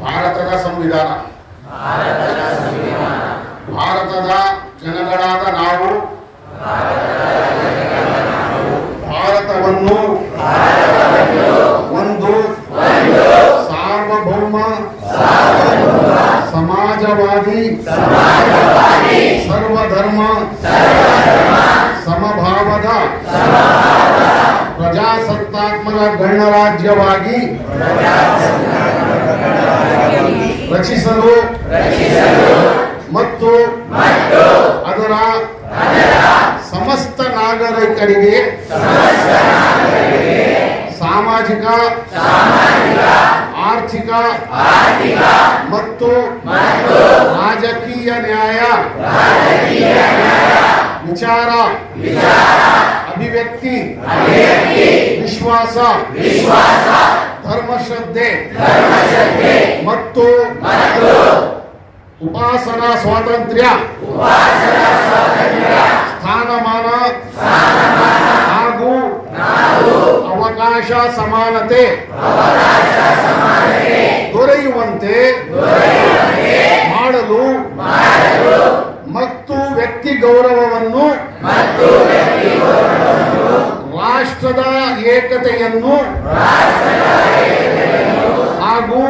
ಭಾರತದ ಸಂವಿಧಾನ ಭಾರತದ ಜನಗಳಾದ ನಾವು ಭಾರತವನ್ನು ಒಂದು ಸಾರ್ವಭೌಮ ಸಮಾಜವಾದಿ ಸರ್ವಧರ್ಮ ಸಮಭಾವದ ಪ್ರಜಾಸತ್ತಾತ್ಮಕ ಗಣರಾಜ್ಯವಾಗಿ ರಚಿಸಲು ಮತ್ತು ಅದರ ಸಮಸ್ತ ನಾಗರಿಕರಿಗೆ ಸಾಮಾಜಿಕ, ಆರ್ಥಿಕ ಮತ್ತು ರಾಜಕೀಯ ನ್ಯಾಯ, ವಿಚಾರ, ಅಭಿವ್ಯಕ್ತಿ, ವಿಶ್ವಾಸ, ಧರ್ಮಶ್ರದ್ಧೆ ಮತ್ತು ಉಪಾಸನಾ ಸ್ವಾತಂತ್ರ್ಯ, ಸ್ಥಾನಮಾನ ಹಾಗೂ ಅವಕಾಶ ಸಮಾನತೆ ದೊರೆಯುವಂತೆ ಮಾಡಲು ಮತ್ತು ವ್ಯಕ್ತಿ ಗೌರವವನ್ನು, ರಾಷ್ಟ್ರದ ಏಕತೆಯನ್ನು ಹಾಗೂ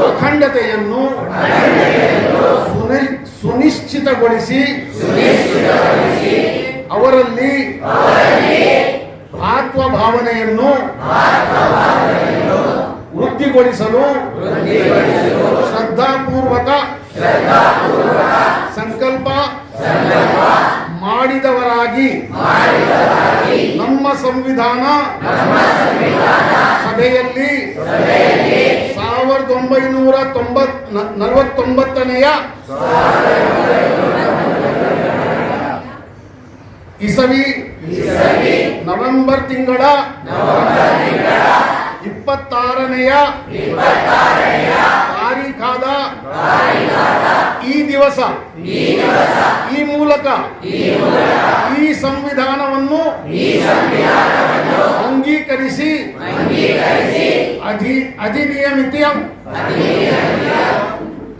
ಅಖಂಡತೆಯನ್ನು ಸುನಿಶ್ಚಿತಗೊಳಿಸಿ ಅವರಲ್ಲಿ ಆತ್ಮ ಭಾವನೆಯನ್ನು ವೃದ್ಧಿಗೊಳಿಸಲು ಶ್ರದ್ಧಾಪೂರ್ವಕ ಸಂಕಲ್ಪ ಮಾಡಿದವರಾಗಿ ನಮ್ಮ ಸಂವಿಧಾನ ಸಭೆಯಲ್ಲಿ 1949ನೇ ಇಸವಿ ನವೆಂಬರ್ ತಿಂಗಳ 26ನೆಯ ತಾರೀಖಾದ ಈ ದಿವಸ ಈ ಮೂಲಕ ಈ ಸಂವಿಧಾನವನ್ನು ಅಂಗೀಕರಿಸಿ ಅಧಿನಿಯಮಿತ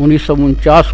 1949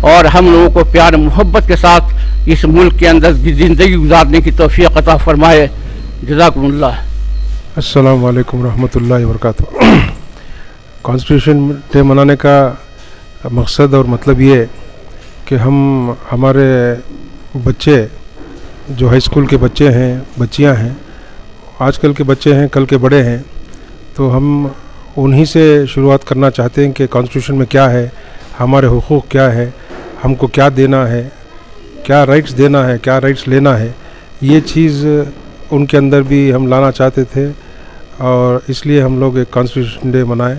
اور ہم لوگوں کو پیار محبت کے ساتھ اس ملک کے اندر زندگی گزارنے کی توفیق عطا فرمائے. جزاکم اللہ. السلام علیکم ورحمۃ اللہ وبرکاتہ. کانسٹیٹیوشن ڈے منانے کا مقصد اور مطلب یہ کہ ہم ہمارے بچے جو ہائی اسکول کے بچے ہیں بچیاں ہیں آج کل کے بچے ہیں کل کے بڑے ہیں تو ہم انہی سے شروعات کرنا چاہتے ہیں کہ کانسٹیٹیوشن میں کیا ہے ہمارے حقوق کیا ہے ہم کو کیا دینا ہے کیا رائٹس دینا ہے کیا رائٹس لینا ہے. یہ چیز ان کے اندر بھی ہم لانا چاہتے تھے اور اس لیے ہم لوگ ایک کانسٹیٹیوشن ڈے منائے.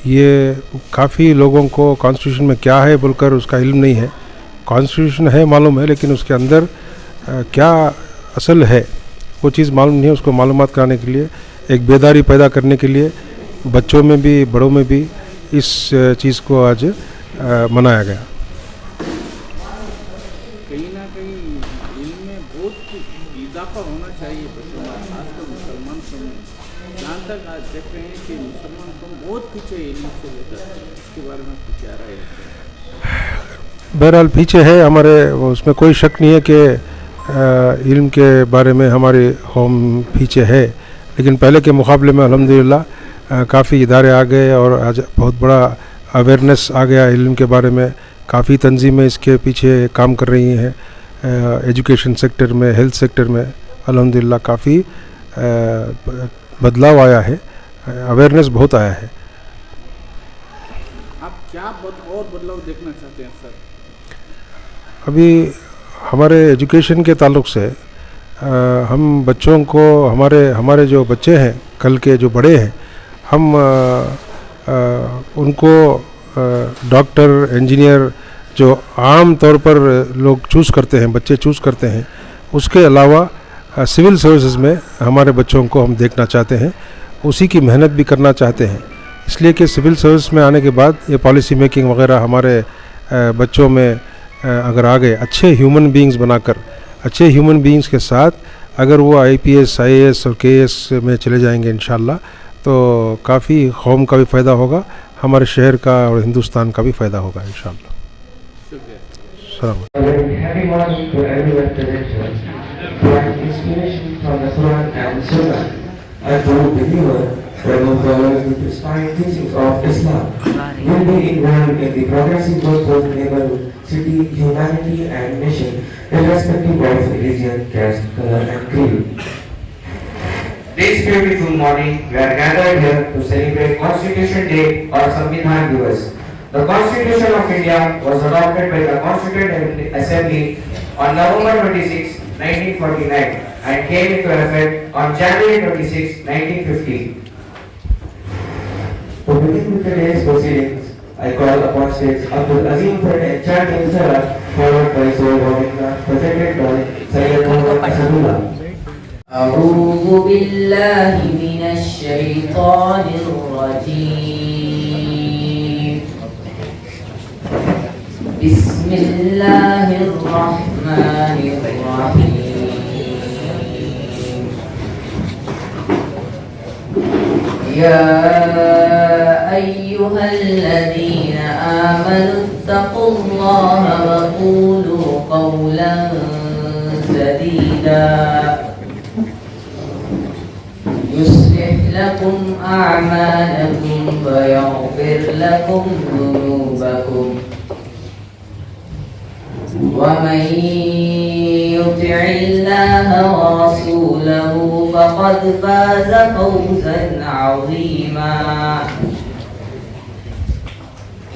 یہ کافی لوگوں کو کانسٹیٹیوشن میں کیا ہے بول کر اس کا علم نہیں ہے. کانسٹیٹیوشن ہے معلوم ہے لیکن اس کے اندر کیا اصل ہے وہ چیز معلوم نہیں ہے. اس کو معلومات کرانے کے لیے ایک بیداری پیدا کرنے کے لیے بچوں میں بھی بڑوں میں بھی اس چیز کو آج منایا گیا. کہیں نہ کہیں علم میں بہت اضافہ ہونا چاہیے بچوں میں خاص کر مسلمان قوم. جہاں تک آج دیکھ رہے ہیں کہ مسلمان قوم بہت پیچھے علم سے لے کر اس کے بارے میں کچھ کیا رہا ہے. بہرحال پیچھے ہے ہمارے اس میں کوئی شک نہیں ہے کہ علم کے بارے میں ہماری قوم پیچھے ہے لیکن پہلے کے مقابلے میں الحمدللہ کافی ادارے آ گئے اور آج بہت بڑا اویئرنیس آ گیا علم کے بارے میں. کافی تنظیمیں اس کے پیچھے کام کر رہی ہیں ایجوکیشن سیکٹر میں ہیلتھ سیکٹر میں الحمدللہ کافی بدلاؤ آیا ہے اویئرنیس بہت آیا ہے. آپ کیا اور بدلاؤ دیکھنا چاہتے ہیں سر؟ ابھی ہمارے ایجوکیشن کے تعلق سے ہم بچوں کو ہمارے جو بچے ہیں کل کے جو بڑے ہیں ہم ان کو ڈاکٹر انجینئر جو عام طور پر لوگ چوز کرتے ہیں بچے چوز کرتے ہیں اس کے علاوہ سول سروسز میں ہمارے بچوں کو ہم دیکھنا چاہتے ہیں اسی کی محنت بھی کرنا چاہتے ہیں. اس لیے کہ سول سروس میں آنے کے بعد یہ پالیسی میکنگ وغیرہ ہمارے بچوں میں اگر آ گئے اچھے ہیومن بینگز بنا کر اچھے ہیومن بینگز کے ساتھ اگر وہ آئی P S I A S اور کے ایس میں چلے جائیں گے انشاءاللہ تو کافی قوم کا بھی فائدہ ہوگا ہمارے شہر کا اور ہندوستان کا بھی فائدہ ہوگا انشاءاللہ. السلام علیکم. Happy morning to everyone present here. For an inspiration from the Quran and Sunnah, a true believer who follows the prescribed teachings of Islam will be involved in the progressive growth of neighborhood, city, humanity and nation, irrespective of religion, caste, color and creed. This beautiful morning, we are gathered here to celebrate Constitution Day or Samvidhan Divas. The Constitution of India was adopted by the Constituent Assembly on November 26, 1949 and came into effect on January 26, 1950. To begin with today's proceedings, I call upon Sheikh Abdul Azim for an enchanting salah followed by Surah Govinda presented by Sayyid Muhammad Asadullah. أعوذ بالله من الشيطان الرجيم. بسم الله الرحمن الرحيم. يا أيها الذين آمنوا اتقوا الله وقولوا قولا سديدا يصلح لكم أعمالكم ويغفر لكم ذنوبكم ومن يطع الله ورسوله فقد فاز فوزا عظيما.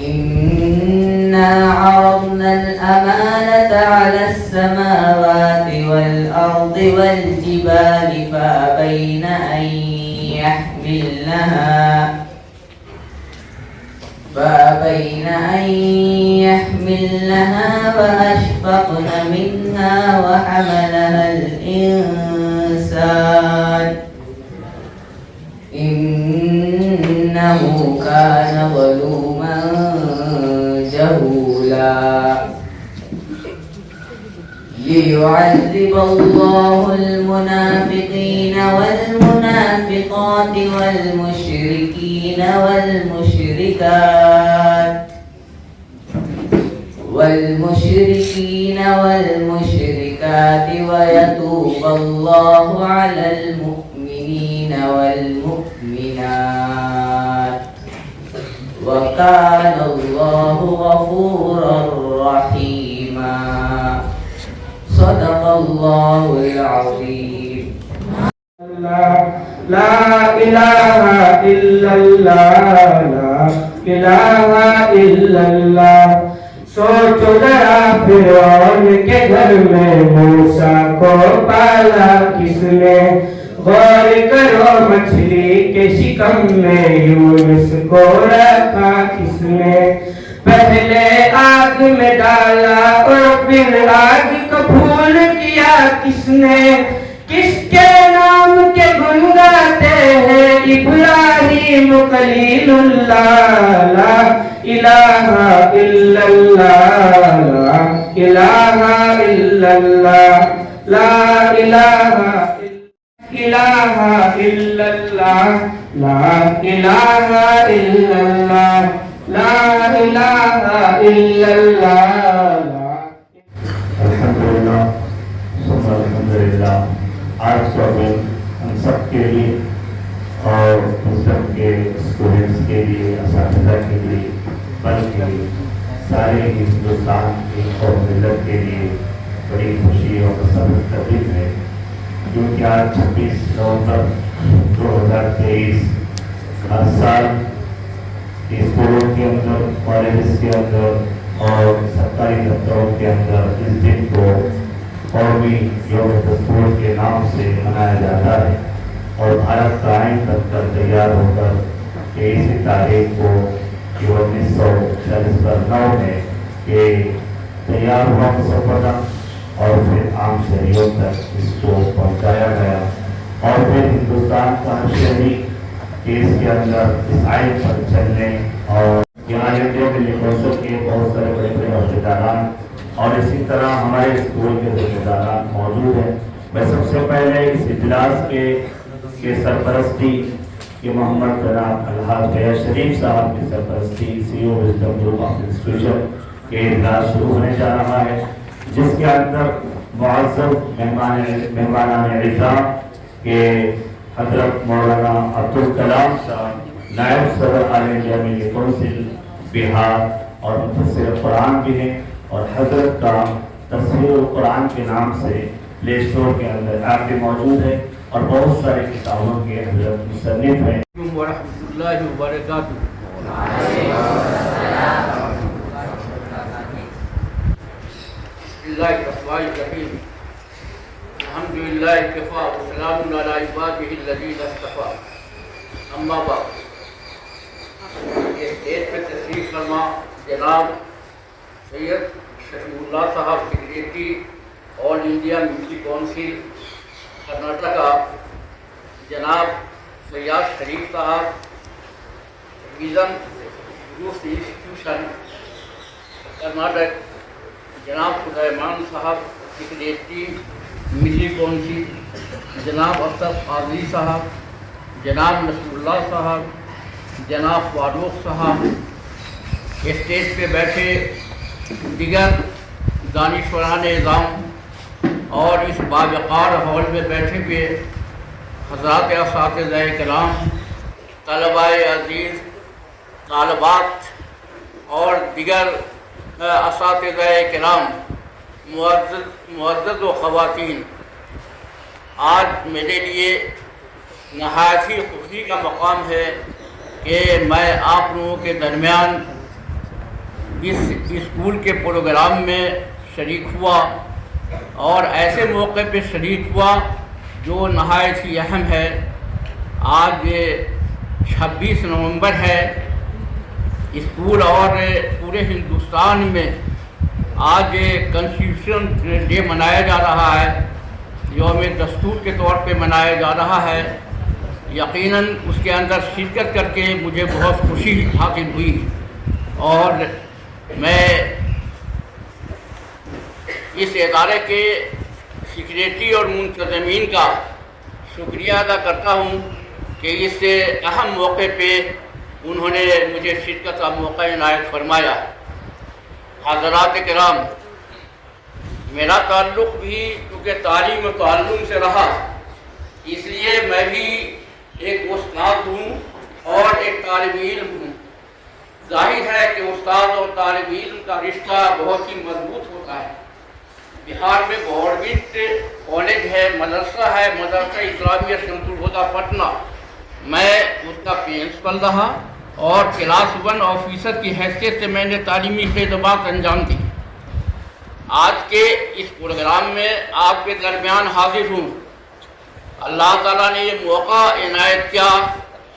إنا عرضنا الأمانة على السماوات والأرض والجبال فأبين أن يحملنها وأشفقن منها وحملها الإنسان إنه كان ظلوما جهولا. ليعذب الله المنافقين والمنافقات والمشركين والمشركات والمشركين والمشركات ويتوب الله على المؤمنين والمؤمنات وكان الله غفورا رحيما صدق الله العظيم. لا إله إلا الله لا إله إلا الله. سوچو ذرا فرعون کے گھر میں موسیٰ کو پالا کس نے. غور کرو مچھلی کے شکم میں یونس کو رکھا کس نے. پہلے آگ میں ڈالا اور پھر آگ کو پھول کیا کس نے. کس کے نام کے گن گاتے ہیں ابراہیم خلیل اللہ. لا الہ الا اللہ لا الہ الا اللہ لا الہ الا اللہ لا الہ الا اللہ لا الہ الا اللہ. الحمدللہ ثم الحمدللہ. آج کا دن ہم سب کے لیے اور مسلم کے اسٹوڈنٹس کے لیے اساتذہ کے لیے بلکہ سارے ہندوستان کی اور ملت کے لیے بڑی خوشی اور مسرت کا دن ہے، کیونکہ آج 26 نومبر 2023 ہر سال اسکولوں کے اندر، کالجز کے اندر اور سرکاری دفتروں کے اندر اس دن کو قومی یوم دستور کے نام سے منایا جاتا ہے. اور بھارت کا آئین بن کر تیار ہو کر 23 تاریخ کو 1949 میں یہ تیار ہوا مسودہ اور پھر عام شہریوں تک اس کو پہنچایا گیا. اور پھر ہندوستان کا ہر شہری اس کے اندر اس آئین پر چلنے اور یہاں انڈیا میں کونسل کے بہت سارے بڑے بڑے عہدیداران اور اسی طرح ہمارے اسکول کے ذمہ داران موجود ہیں. میں سب سے پہلے اس اجلاس کے سرپرستی کہ محمد جناب الحاج فیاض شریف صاحب کی سرپرستی سی او وزڈم گروپ آف انسٹیٹیوشن کے اجلاس شروع ہونے جا رہا ہے، جس کے اندر معزز مہمانان اعزام کے حضرت مولانا عبدالکلام صاحب نائب صدر آل انڈیا میڈیا کونسل بہار اور مفسر قرآن بھی ہیں، اور حضرت کا تفسیر القرآن کے نام سے پلے اسٹور کے اندر ایپ بھی موجود ہے، اور بہت سارے کتابوں کے حضرت مصنف ہیں. ورحمۃ اللہ وبرکاتہ. بسم اللہ الرحمن الرحیم. الحمد للہ کفا وسلام علی عبادہ الذین اصطفیٰ. اما بعد، اس اسٹیج پہ تشریف فرما جناب سید شفیع اللہ صاحب سیکریٹری آل انڈیا میوزک کونسل کرناٹکا، جناب فیاض شریف صاحب ویژن گروپ انسٹیٹیوشن کرناٹک، جناب سلیمان صاحب سیکریٹری ملی کونسل، جناب افسر قاضی صاحب، جناب نصر اللہ صاحب، جناب فاروق صاحب، اسٹیج پہ بیٹھے دیگر دانشوران اعظام اور اس باوقار ہال میں بیٹھے ہوئے حضرات اساتذہ کرام، طلباء عزیز، طالبات اور دیگر اساتذہ کرام، معزز و خواتین، آج میرے لیے نہایت ہی خوشی کا مقام ہے کہ میں آپ لوگوں کے درمیان اس اسکول کے پروگرام میں شریک ہوا، اور ایسے موقع پہ شریک ہوا جو نہایت ہی اہم ہے. آج 26 نومبر ہے. اسکول اور پورے ہندوستان میں آج کنسٹیٹیوشن ڈے منایا جا رہا ہے، یوم دستور کے طور پہ منایا جا رہا ہے. یقیناً اس کے اندر شرکت کر کے مجھے بہت خوشی حاصل ہوئی، اور میں اس ادارے کے سیکریٹری اور منتظمین کا شکریہ ادا کرتا ہوں کہ اس اہم موقع پہ انہوں نے مجھے شرکت کا موقع عنایت فرمایا. حضرات کرام، میرا تعلق بھی چونکہ تعلیم و تعلم سے رہا، اس لیے میں بھی ایک استاد ہوں اور ایک طالب علم ہوں۔ ظاہر ہے کہ استاد اور طالب علم کا رشتہ بہت ہی مضبوط ہوتا ہے۔ بہار میں گورنمنٹ کالج ہے، مدرسہ ہے، مدرسہ اسلامیہ شمس الہدیٰ پٹنہ، میں اس کا پرنسپل رہا اور کلاس 1 آفیسر کی حیثیت سے میں نے تعلیمی خدمات انجام دی۔ آج کے اس پروگرام میں آپ کے درمیان حاضر ہوں۔ اللہ تعالیٰ نے یہ موقع عنایت کیا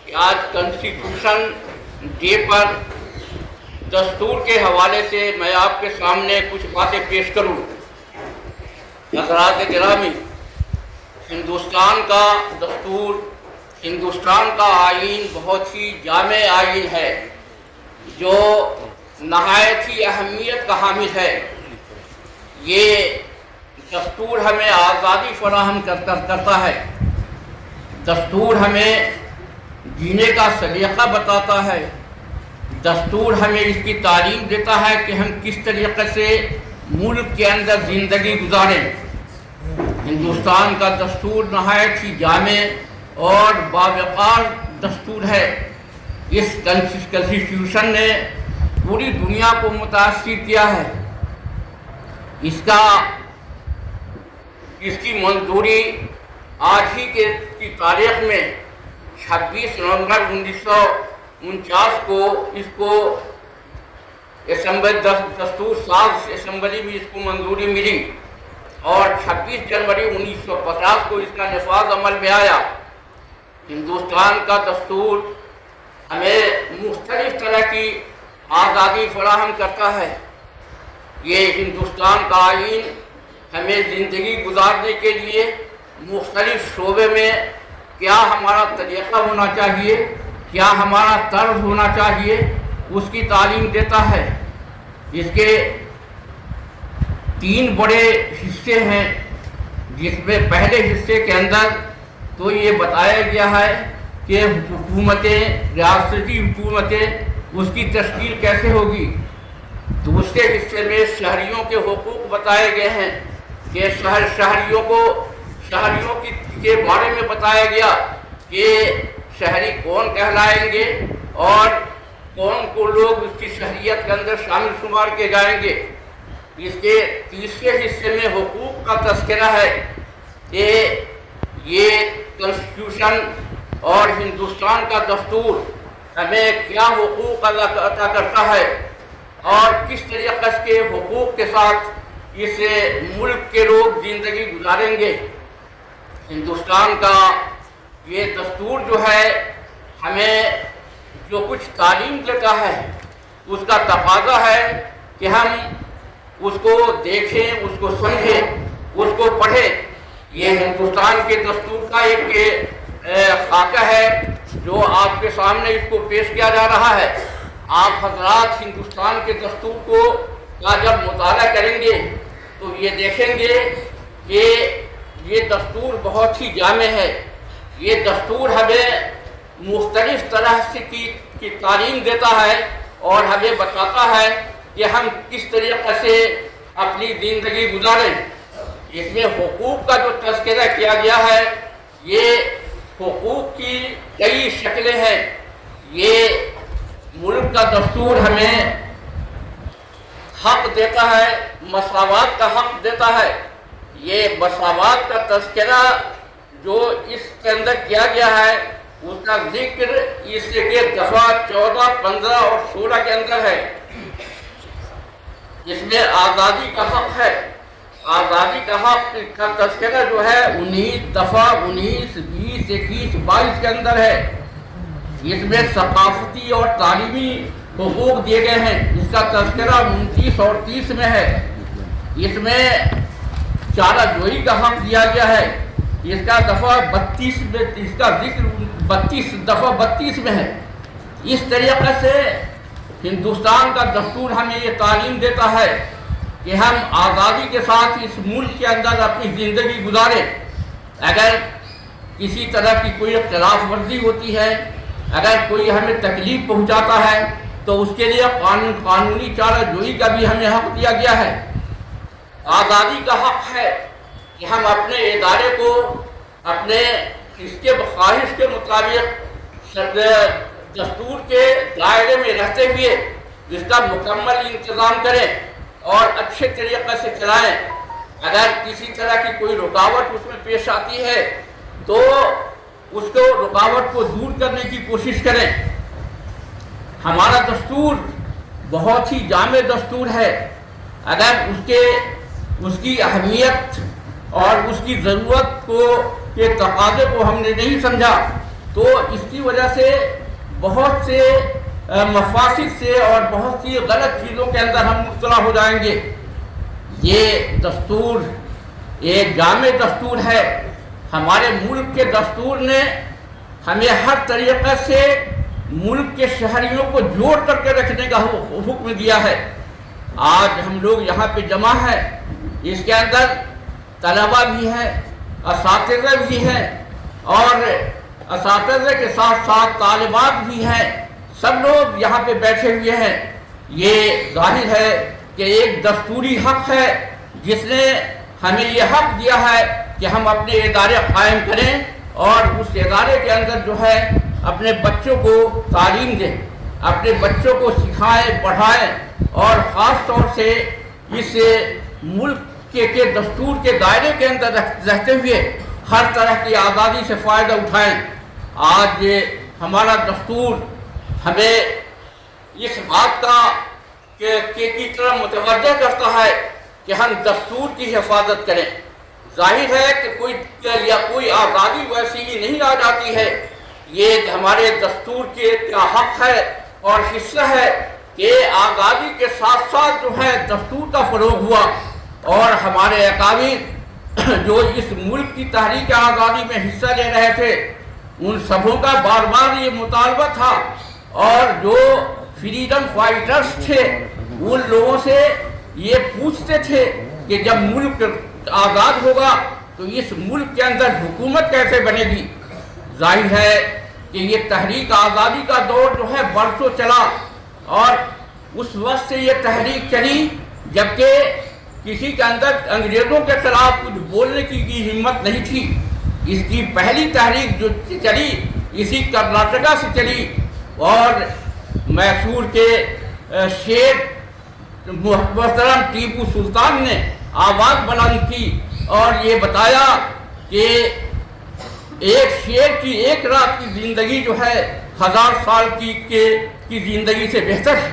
کہ آج کنسٹیٹیوشن ڈے پر دستور کے حوالے سے میں آپ کے سامنے کچھ باتیں پیش کروں۔ حضرات گرامی، ہندوستان کا دستور، ہندوستان کا آئین بہت ہی جامع آئین ہے جو نہایت ہی اہمیت کا حامل ہے۔ یہ دستور ہمیں آزادی فراہم کرتا ہے، دستور ہمیں جینے کا سلیقہ بتاتا ہے، دستور ہمیں اس کی تعلیم دیتا ہے کہ ہم کس طریقے سے ملک کے اندر زندگی گزاریں۔ ہندوستان کا دستور نہایت ہی جامع اور باوقار دستور ہے۔ اس کنسٹیٹیوشن نے پوری دنیا کو متاثر کیا ہے۔ اس کی منظوری آج ہی کی تاریخ میں 26 نومبر 1949 کو اس کو دستور ساز اسمبلی میں اس کو منظوری ملی اور 26 جنوری 1950 کو اس کا نفاذ عمل میں آیا۔ ہندوستان کا دستور ہمیں مختلف طرح کی آزادی فراہم کرتا ہے۔ یہ ہندوستان کا آئین ہمیں زندگی گزارنے کے لیے مختلف شعبے میں کیا ہمارا طریقہ ہونا چاہیے، کیا ہمارا طرز ہونا چاہیے، اس کی تعلیم دیتا ہے۔ اس کے 3 بڑے حصے ہیں، جس میں پہلے حصے کے اندر تو یہ بتایا گیا ہے کہ حکومتیں، ریاستی حکومتیں، اس کی تشکیل کیسے ہوگی۔ دوسرے حصے میں شہریوں کے حقوق بتائے گئے ہیں کہ شہریوں کے بارے میں بتایا گیا کہ شہری کون کہلائیں گے اور کون کو لوگ اس کی شہریت کے اندر شامل شمار کیے جائیں گے۔ اس کے تیسرے حصے میں حقوق کا تذکرہ ہے کہ یہ کنسٹیٹیوشن اور ہندوستان کا دستور ہمیں کیا حقوق عطا کرتا ہے اور کس طریقے کے حقوق کے ساتھ اس ملک کے لوگ زندگی گزاریں گے۔ ہندوستان کا یہ دستور جو ہے ہمیں جو کچھ تعلیم دیتا ہے اس کا تقاضا ہے کہ ہم اس کو دیکھیں، اس کو سمجھیں، اس کو پڑھیں۔ یہ ہندوستان کے دستور کا ایک خاکہ ہے جو آپ کے سامنے اس کو پیش کیا جا رہا ہے۔ آپ حضرات ہندوستان کے دستور کو جب مطالعہ کریں گے تو یہ دیکھیں گے کہ یہ دستور بہت ہی جامع ہے۔ یہ دستور ہمیں مختلف طرح سے کی تعلیم دیتا ہے اور ہمیں بتاتا ہے کہ ہم کس طریقے سے اپنی زندگی گزاریں۔ اس میں حقوق کا جو تذکرہ کیا گیا ہے، یہ حقوق کی کئی شکلیں ہیں۔ یہ ملک کا دستور ہمیں حق دیتا ہے، مساوات کا حق دیتا ہے۔ یہ مساوات کا تذکرہ جو اس کے اندر کیا گیا ہے اس کا ذکر اس کے دفعہ 14، 15 اور 16 کے اندر ہے۔ اس میں آزادی کا حق ہے۔ آزادی کا حق کا تذکرہ جو ہے 19 دفعہ 19، 20، 21، 22 کے اندر ہے۔ اس میں ثقافتی اور تعلیمی حقوق دیے گئے ہیں، اس کا تذکرہ 29 اور 30 میں ہے۔ اس میں چارہ جوئی کا حق دیا گیا ہے، اس کا دفعہ 32 میں، اس کا ذکر 32 دفعہ 32 میں ہے۔ اس طریقے سے ہندوستان کا دستور ہمیں یہ تعلیم دیتا ہے کہ ہم آزادی کے ساتھ اس ملک کے اندر اپنی زندگی گزاریں۔ اگر کسی طرح کی کوئی خلاف ورزی ہوتی ہے، اگر کوئی ہمیں تکلیف پہنچاتا ہے تو اس کے لیے قانونی چارہ جوئی کا بھی ہمیں حق دیا گیا ہے۔ آزادی کا حق ہے کہ ہم اپنے ادارے کو اپنے اس کے خواہش کے مطابق دستور کے دائرے میں رہتے ہوئے اس کا مکمل انتظام کریں اور اچھے طریقے سے چلائیں۔ اگر کسی طرح کی کوئی رکاوٹ اس میں پیش آتی ہے تو اس کو رکاوٹ کو دور کرنے کی کوشش کریں۔ ہمارا دستور بہت ہی جامع دستور ہے۔ اگر اس کی اہمیت اور اس کی ضرورت کے تقاضے کو ہم نے نہیں سمجھا تو اس کی وجہ سے بہت سے مفاسد سے اور بہت سی غلط چیزوں کے اندر ہم مبتلا ہو جائیں گے۔ یہ دستور ایک جامع دستور ہے۔ ہمارے ملک کے دستور نے ہمیں ہر طریقے سے ملک کے شہریوں کو جوڑ کر کے رکھنے کا حکم دیا ہے۔ آج ہم لوگ یہاں پہ جمع ہیں، اس کے اندر طلبہ بھی ہیں، اساتذہ بھی ہیں اور اساتذہ کے ساتھ ساتھ طالبات بھی ہیں، سب لوگ یہاں پہ بیٹھے ہوئے ہیں۔ یہ ظاہر ہے کہ ایک دستوری حق ہے جس نے ہمیں یہ حق دیا ہے کہ ہم اپنے ادارے قائم کریں اور اس ادارے کے اندر جو ہے اپنے بچوں کو تعلیم دیں، اپنے بچوں کو سکھائیں پڑھائیں اور خاص طور سے اس ملک کے دستور کے دائرے کے اندر رہتے ہوئے ہر طرح کی آزادی سے فائدہ اٹھائیں۔ آج ہمارا دستور ہمیں اس بات کی طرح متوجہ کرتا ہے کہ ہم دستور کی حفاظت کریں۔ ظاہر ہے کہ کوئی آزادی ویسی ہی نہیں آ جاتی ہے، یہ ہمارے دستور کا حق ہے اور حصہ ہے کہ آزادی کے ساتھ ساتھ جو ہے دستور کا فروغ ہوا اور ہمارے اکابر جو اس ملک کی تحریک آزادی میں حصہ لے رہے تھے ان سبوں کا بار بار یہ مطالبہ تھا اور جو فریڈم فائٹرز تھے ان لوگوں سے یہ پوچھتے تھے کہ جب ملک آزاد ہوگا تو اس ملک کے اندر حکومت کیسے بنے گی۔ ظاہر ہے کہ یہ تحریک آزادی کا دور جو ہے برسوں چلا اور اس وقت سے یہ تحریک چلی جبکہ کسی کے اندر انگریزوں کے خلاف کچھ بولنے کی ہمت نہیں تھی۔ اس کی پہلی تحریک جو چلی اسی کرناٹکا سے چلی اور میسور کے شیر محترم ٹیپو سلطان نے آواز بلند کی اور یہ بتایا کہ ایک شیر کی ایک رات کی زندگی جو ہے 1000 سال کی زندگی سے بہتر ہے۔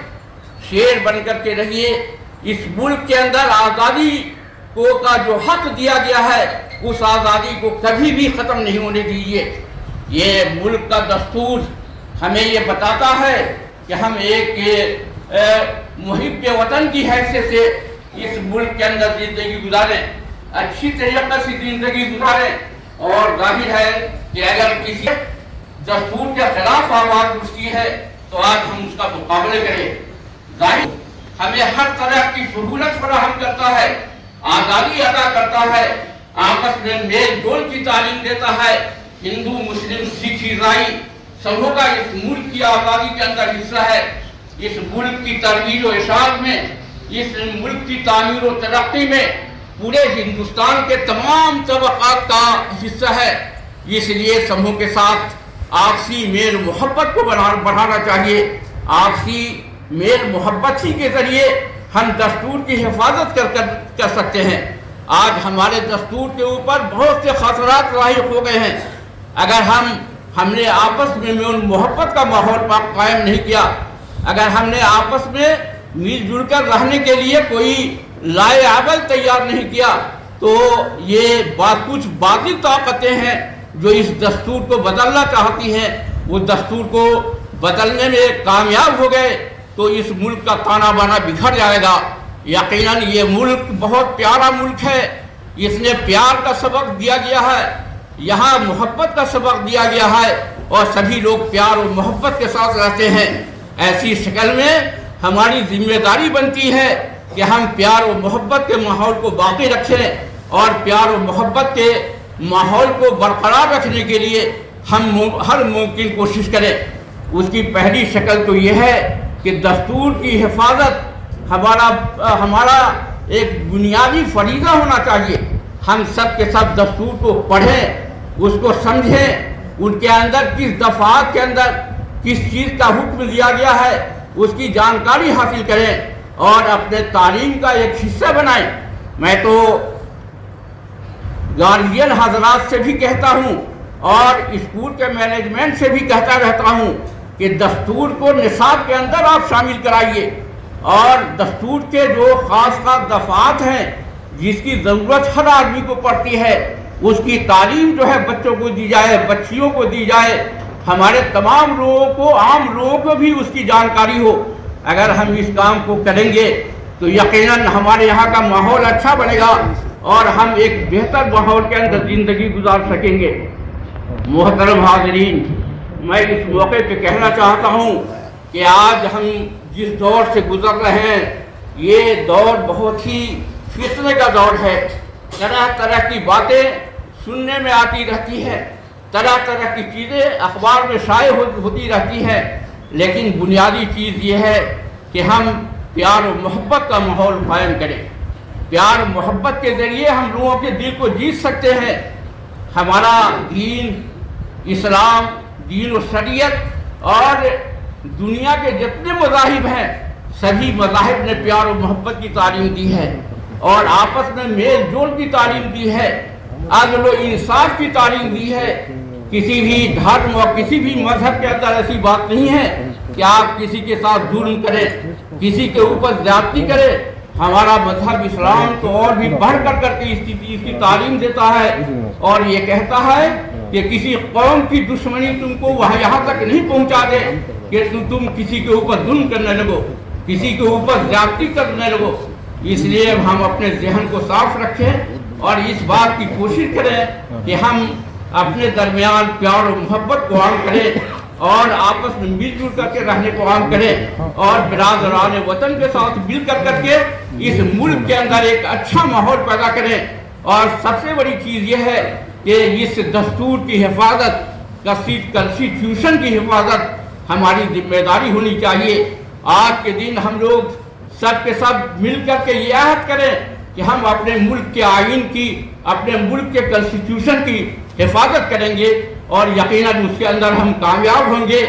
شیر بن کر کے رہیے، اس ملک کے اندر آزادی کا جو حق دیا گیا ہے اس آزادی کو کبھی بھی ختم نہیں ہونے دیجیے۔ یہ ملک کا دستور ہمیں یہ بتاتا ہے کہ ہم ایک محب وطن کی حیثیت سے اس ملک کے اندر زندگی گزاریں، اچھی طریقے سے زندگی گزاریں اور ظاہر ہے کہ اگر کسی دستور کے خلاف آواز اٹھتی ہے تو آج ہم اس کا مقابلہ کریں۔ ظاہر ہمیں ہر طرح کی سہولت فراہم کرتا ہے، آزادی عطا کرتا ہے، آپس میں میل جول کی تعلیم دیتا ہے۔ ہندو مسلم سکھ عیسائی سبوں کا اس ملک کی آزادی کے اندر حصہ ہے۔ اس ملک کی ترویج و اشاعت میں، اس ملک کی تعمیر و ترقی میں پورے ہندوستان کے تمام طبقات کا حصہ ہے۔ اس لیے سبوں کے ساتھ آپسی میل محبت کو بڑھانا چاہیے۔ آپسی میل محبت ہی کے ذریعے ہم دستور کی حفاظت کر سکتے ہیں۔ آج ہمارے دستور کے اوپر بہت سے خطرات لاحق ہو گئے ہیں۔ اگر ہم نے آپس میں محبت کا ماحول قائم نہیں کیا، اگر ہم نے آپس میں مل جل کر رہنے کے لیے کوئی لائے عمل تیار نہیں کیا تو یہ کچھ باطل طاقتیں ہیں جو اس دستور کو بدلنا چاہتی ہیں، وہ دستور کو بدلنے میں کامیاب ہو گئے تو اس ملک کا تانا بانا بکھر جائے گا۔ یقیناً یہ ملک بہت پیارا ملک ہے، اس نے پیار کا سبق دیا گیا ہے، یہاں محبت کا سبق دیا گیا ہے اور سبھی لوگ پیار و محبت کے ساتھ رہتے ہیں۔ ایسی شکل میں ہماری ذمہ داری بنتی ہے کہ ہم پیار و محبت کے ماحول کو باقی رکھیں اور پیار و محبت کے ماحول کو برقرار رکھنے کے لیے ہم ہر ممکن کوشش کریں۔ اس کی پہلی شکل تو یہ ہے کہ دستور کی حفاظت ہمارا ایک بنیادی فریضہ ہونا چاہیے. ہم سب کے سب دستور کو پڑھیں، اس کو سمجھیں، ان کے اندر کس دفعات کے اندر کس چیز کا حکم دیا گیا ہے اس کی جانکاری حاصل کریں اور اپنے تعلیم کا ایک حصہ بنائیں. میں تو گارجین حضرات سے بھی کہتا ہوں اور اسکول کے مینجمنٹ سے بھی کہتا رہتا ہوں کہ دستور کو نصاب کے اندر آپ شامل کرائیے اور دستور کے جو خاص خاص دفعات ہیں جس کی ضرورت ہر آدمی کو پڑتی ہے اس کی تعلیم جو ہے بچوں کو دی جائے، بچیوں کو دی جائے، ہمارے تمام لوگوں کو، عام لوگوں کو بھی اس کی جانکاری ہو. اگر ہم اس کام کو کریں گے تو یقیناً ہمارے یہاں کا ماحول اچھا بنے گا اور ہم ایک بہتر ماحول کے اندر زندگی گزار سکیں گے. محترم حاضرین، میں اس موقع پہ کہنا چاہتا ہوں کہ آج ہم جس دور سے گزر رہے ہیں یہ دور بہت ہی فتنے کا دور ہے. طرح طرح کی باتیں سننے میں آتی رہتی ہے، طرح طرح کی چیزیں اخبار میں شائع ہوتی رہتی ہے، لیکن بنیادی چیز یہ ہے کہ ہم پیار و محبت کا ماحول قائم کریں. پیار و محبت کے ذریعے ہم لوگوں کے دل کو جیت سکتے ہیں. ہمارا دین اسلام، دین و شریعت اور دنیا کے جتنے مذاہب ہیں سبھی مذاہب نے پیار و محبت کی تعلیم دی ہے اور آپس میں میل جول کی تعلیم دی ہے، عدل و انصاف کی تعلیم دی ہے. کسی بھی دھرم اور کسی بھی مذہب کے اندر ایسی بات نہیں ہے کہ آپ کسی کے ساتھ ظلم کریں، کسی کے اوپر زیادتی کریں. ہمارا مذہب اسلام تو اور بھی بڑھ کر کے اس کی تعلیم دیتا ہے اور یہ کہتا ہے کہ کسی قوم کی دشمنی تم کو یہاں تک نہیں پہنچا دے کہ تم کسی کے اوپر ظلم کرنے لگو، کسی کے اوپر زیادتی کرنے لگو. اس لیے ہم اپنے ذہن کو صاف رکھیں اور اس بات کی کوشش کریں کہ ہم اپنے درمیان پیار و محبت کو عام کریں اور آپس میں مل جل کر کے رہنے کو عام کریں اور برادران وطن کے ساتھ مل کر کے اس ملک کے اندر ایک اچھا ماحول پیدا کریں. اور سب سے بڑی چیز یہ ہے کہ اس دستور کی حفاظت، کانسٹیٹیوشن کی حفاظت ہماری ذمہ داری ہونی چاہیے. آج کے دن ہم لوگ سب کے سب مل کر کے یہ عہد کریں کہ ہم اپنے ملک کے آئین کی، اپنے ملک کے کانسٹیٹیوشن کی حفاظت کریں گے اور یقیناً اس کے اندر ہم کامیاب ہوں گے.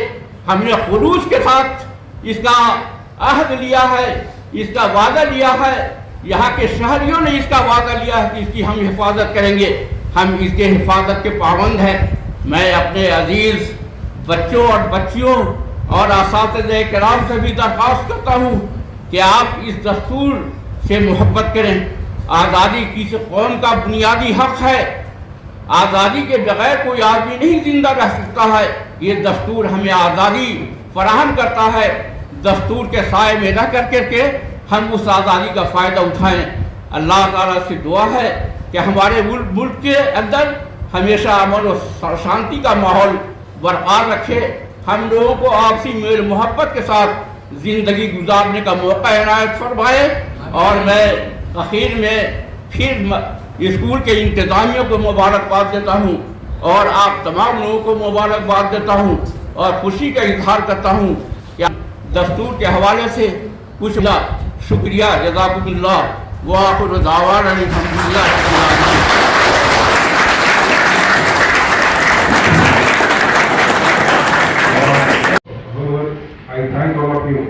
ہم نے خلوص کے ساتھ اس کا عہد لیا ہے، اس کا وعدہ لیا ہے، یہاں کے شہریوں نے اس کا وعدہ لیا ہے کہ اس کی ہم حفاظت کریں گے. ہم اس کے حفاظت کے پابند ہیں. میں اپنے عزیز بچوں اور بچیوں اور اساتذہ کرام سے بھی درخواست کرتا ہوں کہ آپ اس دستور سے محبت کریں. آزادی کسی قوم کا بنیادی حق ہے. آزادی کے بغیر کوئی آدمی نہیں زندہ رہ سکتا ہے. یہ دستور ہمیں آزادی فراہم کرتا ہے. دستور کے سائے میں رہ کر کے ہم اس آزادی کا فائدہ اٹھائیں. اللہ تعالیٰ سے دعا ہے کہ ہمارے ملک کے اندر ہمیشہ امن و شانتی کا ماحول برقرار رکھے. ہم لوگوں کو آپسی میل محبت کے ساتھ زندگی گزارنے کا موقع عنایت فرمائے. اور میں اخیر میں پھر اسکول کے انتظامیہ کو مبارکباد دیتا ہوں اور آپ تمام لوگوں کو مبارکباد دیتا ہوں اور خوشی کا اظہار کرتا ہوں کہ دستور کے حوالے سے کچھ شکریہ. جزاکم اللہ وآخر دعوانا الحمدللہ رب العالمین. I thank all of you,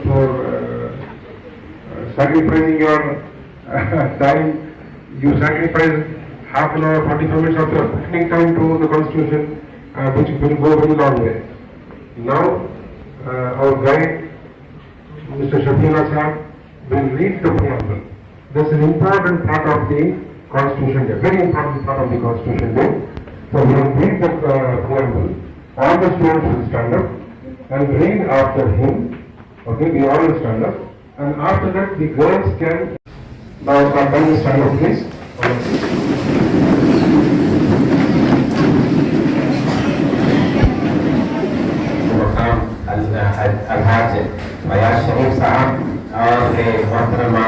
for sacrificing your time. You sacrifice half an hour, 45 minutes of your listening time to the Constitution, which will go very long way. Now, our guide, Mr. Shafina Sahab, will read the preamble. That's an important part of the Constitution Day, very important part of the Constitution Day. So we will read the preamble. All the students will stand up and read after him. Okay, we all will stand up. And after that, the girls can now can you stand up, please. الحاج فیاض شریف صاحب اور محترمہ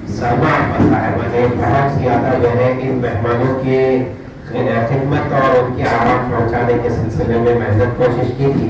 سلمہ صاحبہ نے بہت زیادہ جو ہے ان مہمانوں کی خدمت اور ان کی آرام پہنچانے کے سلسلے میں محنت کوشش کی تھی.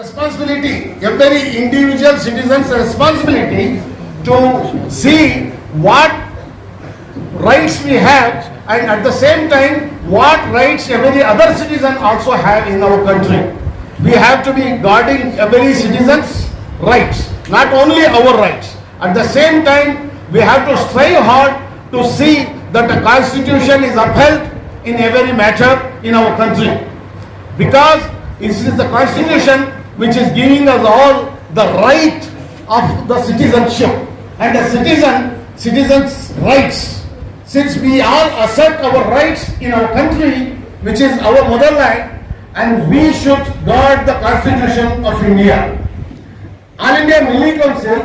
responsibility, every individual citizen's responsibility to see what rights we have and at the same time what rights every other citizen also have in our country. We have to be guarding every citizen's rights, not only our rights. At the same time, we have to strive hard to see that the constitution is upheld in every matter in our country, because it is the constitution which is giving us all the right of the citizenship and the citizens rights. Since we all assert our rights in our country, which is our motherland, and we should guard the constitution of India. All India Milli Council,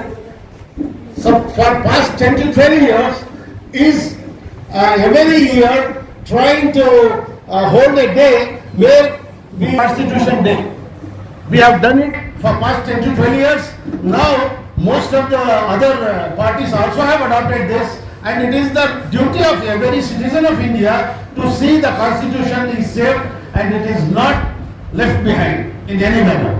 so for past 10 to 20 years, is every year trying to hold a day where we Constitution Day. We have done it for past 10 to 12 years. Now most of the other parties also have adopted this, and it is the duty of every citizen of India to see the Constitution is saved and it is not left behind in any manner.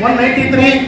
193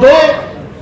2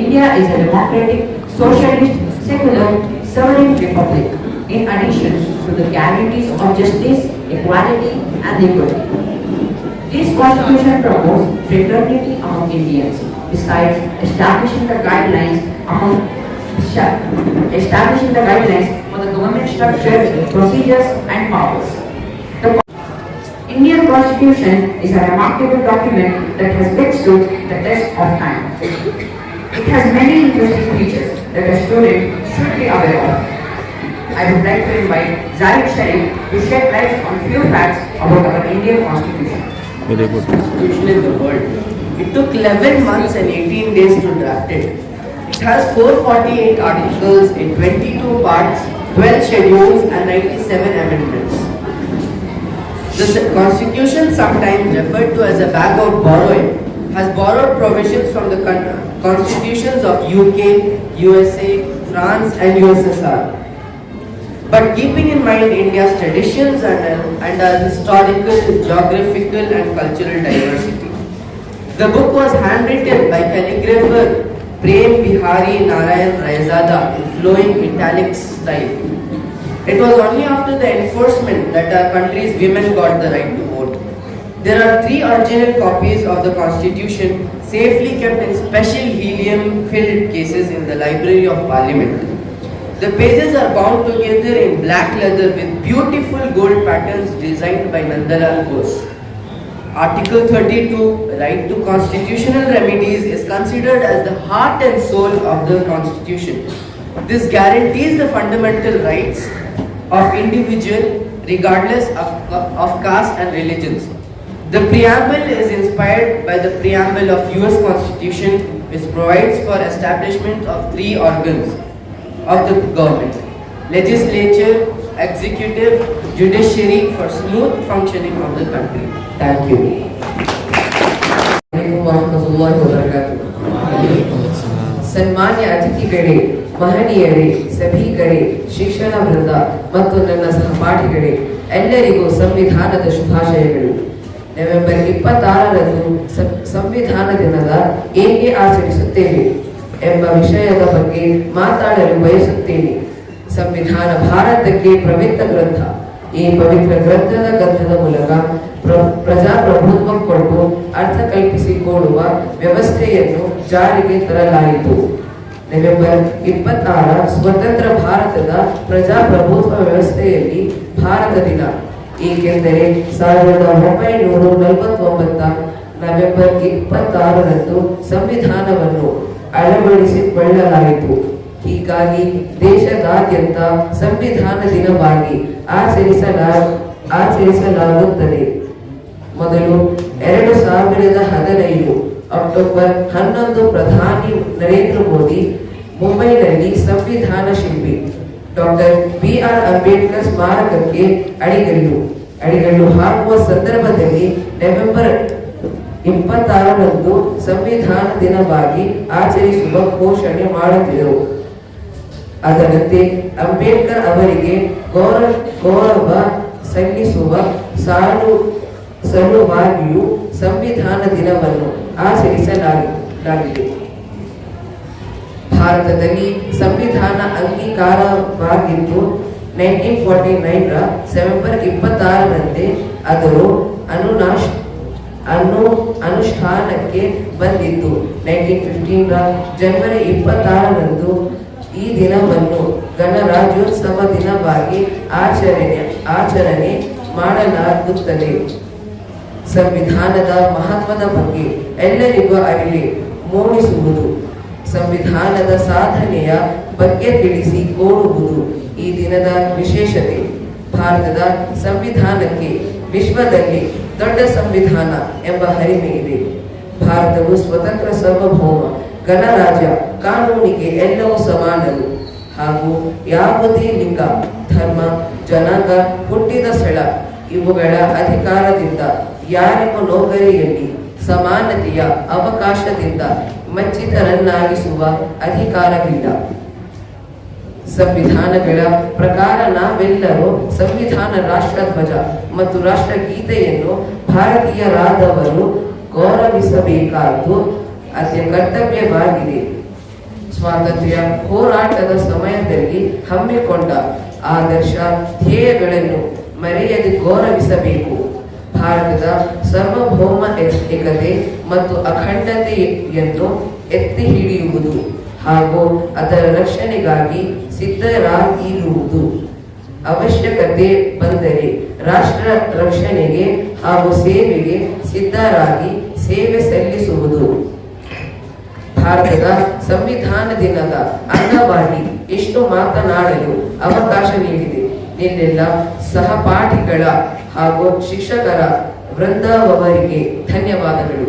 India is a democratic, socialist, secular, sovereign republic. In addition to the guarantees of justice, equality, and equity, this constitution promotes fraternity among Indians. Besides establishing the guidelines for the government structure, procedures, and powers. The Indian Constitution is a remarkable document that has withstood the test of time. It has many interesting features that a student should be aware of. I would like to invite Zahid Sharif to shed light on few facts about our Indian Constitution. Constitution in the world. It took 11 months and 18 days to draft it. It has 448 articles in 22 parts, 12 schedules and 97 amendments. The Constitution, sometimes referred to as a bag of borrowing, has borrowed provisions from the constitutions of UK, USA, France and USSR. But keeping in mind India's traditions and our historical, geographical and cultural diversity. The book was handwritten by calligrapher Prem Bihari Narayan Raizada in flowing italic style. It was only after the enforcement that our country's women got the right to vote. There are 3 original copies of the Constitution safely kept in special helium-filled cases in the Library of Parliament. The pages are bound together in black leather with beautiful gold patterns designed by Nandalal Bose. Article 32, right to constitutional remedies, is considered as the heart and soul of the Constitution. This guarantees the fundamental rights of individual regardless of caste and religions. The preamble is inspired by the preamble of US Constitution, which provides for establishment of 3 organs of the government: legislature, executive, judiciary, for smooth functioning of the country. Thank you. ಸನ್ಮಾನ್ಯ ಅತಿಥಿಗಳೇ, ಮಹನೀಯರೇ, ಸಭಿಕರೇ, ಶಿಕ್ಷಣ ವೃಂದ ಮತ್ತು ನನ್ನ ಸಹಪಾಠಿಗಳೇ, ಎಲ್ಲರಿಗೂ ಸಂವಿಧಾನದ ಶುಭಾಶಯಗಳು. November 26ರಂದು ಸಂವಿಧಾನ ದಿನದ ಏಕೆ ಆಚರಿಸುತ್ತೇವೆ ಎಂಬ ವಿಷಯದ ಬಗ್ಗೆ ಮಾತಾಡಲು ಬಯಸುತ್ತೇನೆ. ಸಂವಿಧಾನ ಭಾರತಕ್ಕೆ ಪವಿತ್ರ ಗ್ರಂಥ. ಈ ಪವಿತ್ರ ಗ್ರಂಥದ ಮೂಲಕ ಪ್ರಜಾಪ್ರಭುತ್ವ ಕೊಟ್ಟು ಅರ್ಥ ಕಲ್ಪಿಸಿಕೊಳ್ಳುವ ವ್ಯವಸ್ಥೆಯನ್ನು ಜಾರಿಗೆ ತರಲಾಯಿತು. ನವೆಂಬರ್ 26 ಸ್ವತಂತ್ರ ಭಾರತದ ಪ್ರಜಾಪ್ರಭುತ್ವ ವ್ಯವಸ್ಥೆಯಲ್ಲಿ ಭಾರತ ದಿನ. ಏಕೆಂದರೆ 1949 ನವೆಂಬರ್ 26ರಂದು ಸಂವಿಧಾನವನ್ನು ಅಳವಡಿಸಿಕೊಳ್ಳಲಾಯಿತು. ಹೀಗಾಗಿ ದೇಶದಾದ್ಯಂತ ಸಂವಿಧಾನ ದಿನವಾಗಿ ಆಚರಿಸಲಾಗುತ್ತದೆ. ಮೊದಲು 2015 ಅಕ್ಟೋಬರ್ 11 ಪ್ರಧಾನಿ ನರೇಂದ್ರ ಮೋದಿ ಮುಂಬೈನಲ್ಲಿ ಸಂವಿಧಾನ ಶಿಲ್ಪಿ ಡಾಕ್ಟರ್ B.R. ಅಂಬೇಡ್ಕರ್ ಸ್ಮಾರಕಕ್ಕೆ ಅಡಿಗಲ್ಲು ಹಾಕುವ ಸಂದರ್ಭದಲ್ಲಿ ನವೆಂಬರ್ 26ರಂದು ಸಂವಿಧಾನ ದಿನವಾಗಿ ಆಚರಿಸುವ ಘೋಷಣೆ ಮಾಡುತ್ತಿದ್ದೆವು. ಅದರಂತೆ ಅಂಬೇಡ್ಕರ್ ಅವರಿಗೆ ಗೌರವ ಸಲ್ಲಿಸುವ ಸಲುವಾಗಿಯೂ ಸಂವಿಧಾನ ದಿನವನ್ನು ಆಚರಿಸಲಾಗಿದೆ. ಭಾರತದಲ್ಲಿ ಸಂವಿಧಾನ ಅಂಗೀಕಾರವಾಗಿದ್ದು 1949 ನವೆಂಬರ್ 26ರಂತೆ ಅದರ ಅನುಷ್ಠಾನಕ್ಕೆ ಬಂದಿದ್ದು 1915 ಜನವರಿ 26ರಂದು ಈ ದಿನವನ್ನು ಗಣರಾಜ್ಯೋತ್ಸವ ದಿನವಾಗಿ ಆಚರಣೆ ಮಾಡಲಾಗುತ್ತದೆ. ಸಂವಿಧಾನದ ಮಹತ್ವದ ಬಗ್ಗೆ ಎಲ್ಲರಿಗೂ ಅರಿವು ಮೂಡಿಸುವುದು, ಸಂವಿಧಾನದ ಸಾಧನೆಯ ಬಗ್ಗೆ ತಿಳಿಸಿ ಕೊಡುವುದು ಈ ದಿನದ ವಿಶೇಷತೆ. ಭಾರತದ ಸಂವಿಧಾನಕ್ಕೆ ವಿಶ್ವದಲ್ಲಿ ದೊಡ್ಡ ಸಂವಿಧಾನ ಎಂಬ ಹಿರಿಮೆ ಇದೆ. ಭಾರತವು ಸ್ವತಂತ್ರ ಸಾರ್ವಭೌಮ ಗಣರಾಜ್ಯ, ಕಾನೂನಿಗೆ ಎಲ್ಲವೂ ಸಮಾನರು ಹಾಗೂ ಯಾವುದೇ ಲಿಂಗ, ಧರ್ಮ, ಜನಾಂಗ, ಹುಟ್ಟಿದ ಸ್ಥಳ ಇವುಗಳ ಅಧಿಕಾರದಿಂದ ಯಾರಿಗೂ ನೌಕರಿಯಲ್ಲಿ ಸಮಾನತೆಯ ಅವಕಾಶದಿಂದ ಮಚ್ಚಿತರನ್ನಾಗಿಸುವ ಅಧಿಕಾರವಿಲ್ಲ. ಸಂವಿಧಾನಗಳ ಪ್ರಕಾರ ನಾವೆಲ್ಲರೂ ಸಂವಿಧಾನ, ರಾಷ್ಟ್ರಧ್ವಜ ಮತ್ತು ರಾಷ್ಟ್ರಗೀತೆಯನ್ನು ಭಾರತೀಯರಾದವರು ಗೌರವಿಸಬೇಕಾದ್ದು ಅತ್ಯ ಕರ್ತವ್ಯವಾಗಿದೆ. ಸ್ವಾತಂತ್ರ್ಯ ಹೋರಾಟದ ಸಮಯದಲ್ಲಿ ಹಮ್ಮಿಕೊಂಡ ಆದರ್ಶ ಧ್ಯೇಯಗಳನ್ನು ಮರೆಯದೆ ಗೌರವಿಸಬೇಕು. ಭಾರತದ ಸಾರ್ವಭೌಮ ಏಕತೆ ಮತ್ತು ಅಖಂಡತೆಯನ್ನು ಎತ್ತಿ ಹಿಡಿಯುವುದು ಹಾಗೂ ಅದರ ರಕ್ಷಣೆಗಾಗಿ ಸಿದ್ಧರಾಗಿರುವುದು. ಅವಶ್ಯಕತೆ ಬಂದರೆ ರಾಷ್ಟ್ರ ರಕ್ಷಣೆಗೆ ಹಾಗೂ ಸೇವೆಗೆ ಸಿದ್ಧರಾಗಿ ಸೇವೆ ಸಲ್ಲಿಸುವುದು. ಭಾರತದ ಸಂವಿಧಾನ ದಿನದ ಅಂಗವಾಗಿ ಇಷ್ಟು ಮಾತನಾಡಲು ಅವಕಾಶ ನೀಡಿದೆ. ನಿನ್ನೆಲ್ಲ ಸಹಪಾಠಿಗಳ ಹಾಗೂ ಶಿಕ್ಷಕರ ವೃಂದವರಿಗೆ ಧನ್ಯವಾದಗಳು.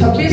26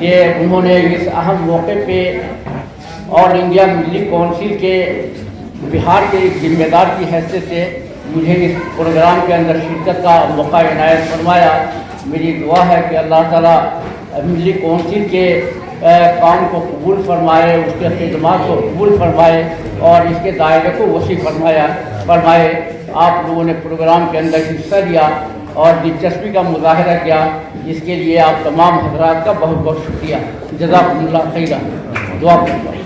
کہ انہوں نے اس اہم موقع پہ آل انڈیا ملی کونسل کے بہار کے ایک ذمہ دار کی حیثیت سے مجھے اس پروگرام کے اندر شرکت کا موقع عنایت فرمایا. میری دعا ہے کہ اللہ تعالیٰ ملی کونسل کے کام کو قبول فرمائے, اس کے خدمات کو قبول فرمائے اور اس کے دائرے کو وسیع فرمائے. آپ لوگوں نے پروگرام کے اندر حصہ لیا اور دلچسپی کا مظاہرہ کیا, اس کے لیے آپ تمام حضرات کا بہت بہت شکریہ. جزاکم اللہ خیرا. دعا کرتا ہوں.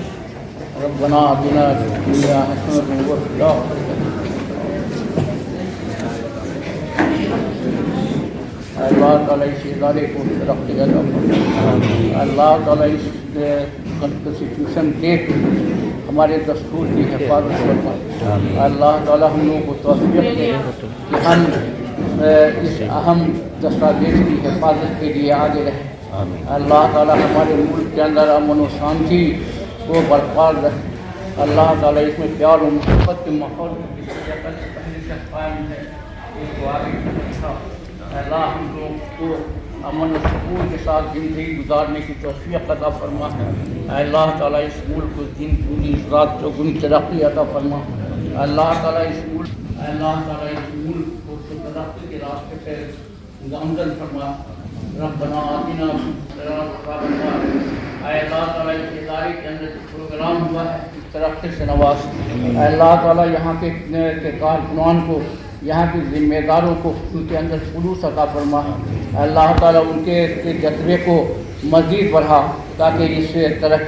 ربنا آتنا فی الدنیا حسنۃ وفی الآخرۃ. اللہ تعالیٰ اس ادارے کو ترقی عطا فرمائے. اللہ تعالیٰ اس کنسٹیٹیوشن ڈے ہمارے دستور کی حفاظت فرمائے. اللہ تعالیٰ ہم لوگوں کو توفیق دے کہ ہم اس اہم دستاویز کی حفاظت کے لیے آگے رہیں. اللہ تعالیٰ ہمارے ملک کے اندر امن و شانتی کو برقرار رکھے. اللہ تعالیٰ اس میں پیار و محبت کے ماحول پہلے سے قائم ہے. اس کو آگے اللہ ہم لوگ کو امن و سکون کے ساتھ زندگی گزارنے کی توفیق عطا فرما. اللہ تعالیٰ اس ملک کو دن دنی رات چوگنی ترقی عطا فرما. اللہ تعالیٰ اس ملک کو ترقی کے راستے پہ گامزن فرما. ربنا آتنا اے اللہ تعالیٰ اس ادارے کے اندر پروگرام ہوا ہے اس ترقی سے نواز. اللہ تعالیٰ یہاں کے کارکنان کو, یہاں کے ذمہ داروں کو ان کے اندر خلوص عطا فرما. اللہ تعالیٰ ان کے جذبے کو مزید بڑھا تاکہ اس طرح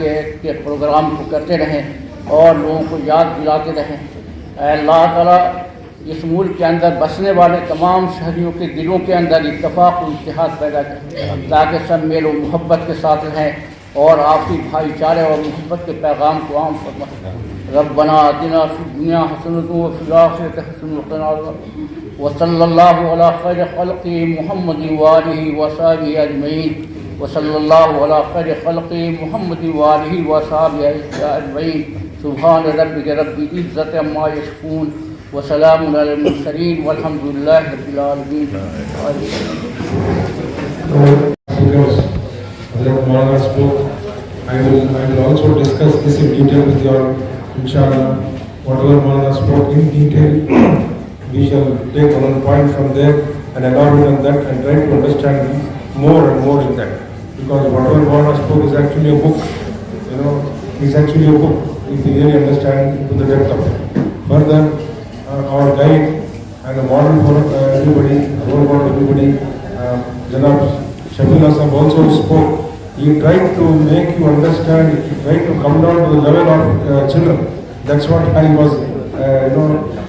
کے پروگرام کو کرتے رہیں اور لوگوں کو یاد دلاتے رہیں. اللہ تعالیٰ اس ملک کے اندر بسنے والے تمام شہریوں کے دلوں کے اندر اتفاق و اتحاد پیدا کریں تاکہ سب میل و محبت کے ساتھ رہیں اور آپسی بھائی چارے اور محبت کے پیغام کو عام فرمائیں. ربنا آتنا فی الدنیا حسنۃ وفی الآخرۃ حسنۃ وقنا عذاب النار. وصلی اللہ علی خیر خلق محمد وآلہ وصحبہ اجمعین. وصلی اللہ علی خیر خلق محمد وآلہ وصحبہ اجمعین. سبحان ربک رب العزۃ عما یصفون وسلام علی المرسلین والحمد للہ رب العالمین. I will also discuss this in detail with you all, inshallah. Whatever Maulana spoke in detail, we shall take one point from there and elaborate on that and try to understand more and more in that. Because whatever Maulana spoke is actually a book, it's actually a book if you really understand to the depth of it. Further, our guide and a model for everybody, role model everybody, Janab Shafila Sahab also spoke. He tried to make you understand, he tried to come down to the level of children. That's what I was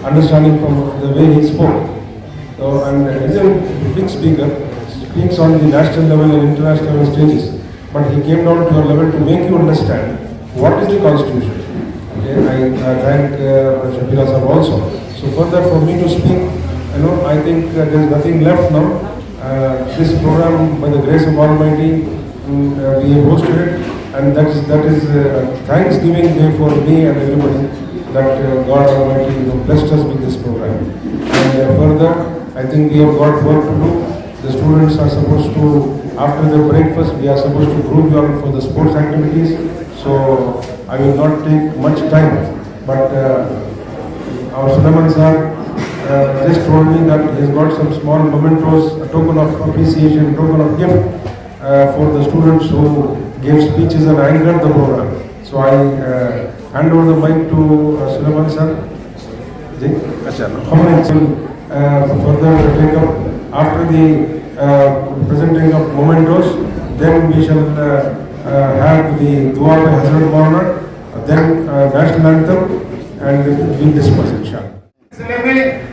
understanding from the way he spoke. So, and he's a big speaker, speaks on the national level and international level stages. But he came down to your level to make you understand what is the constitution. Okay, I thank Shafila Sahab also. So further for me to speak, I think there is nothing left now. This program, by the grace of Almighty, we have hosted it, and that is Thanksgiving Day for me and everybody that God Almighty blessed us with this program. And further, I think we have got work to do. The students are supposed to, after the breakfast, we are supposed to group you all for the sports activities. So I will not take much time, but our Sulaiman sir just told me that he has got some small mementos, a token of appreciation, token of gift for the students who gave speeches and anchored the program. So I hand over the mic to Sulaiman sir. Further take up after the presenting of mementos, then we shall have the dua by Hazrat Maulana, then national anthem, and we discuss inshallah.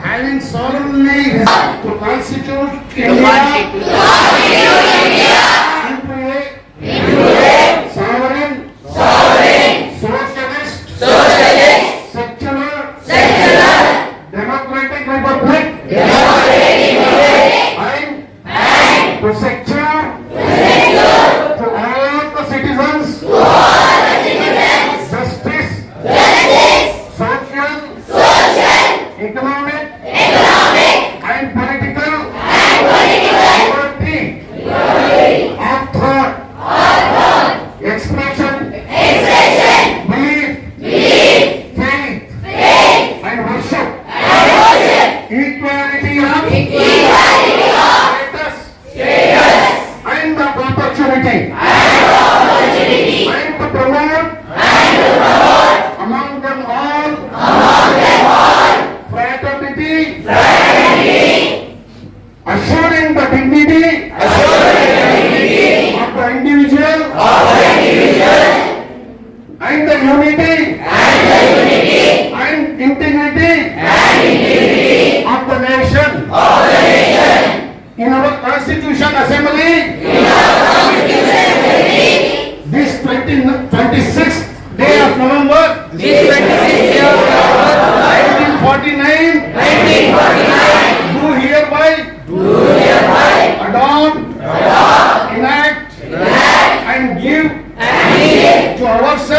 having solemnly to constitute India into a sovereign, socialist, and to promote among them all fraternity, assuring the dignity of the individual and the unity and integrity of the nation. In our Constitution Assembly, this 26th day of November 1949, do hereby adopt, enact, and give to ourselves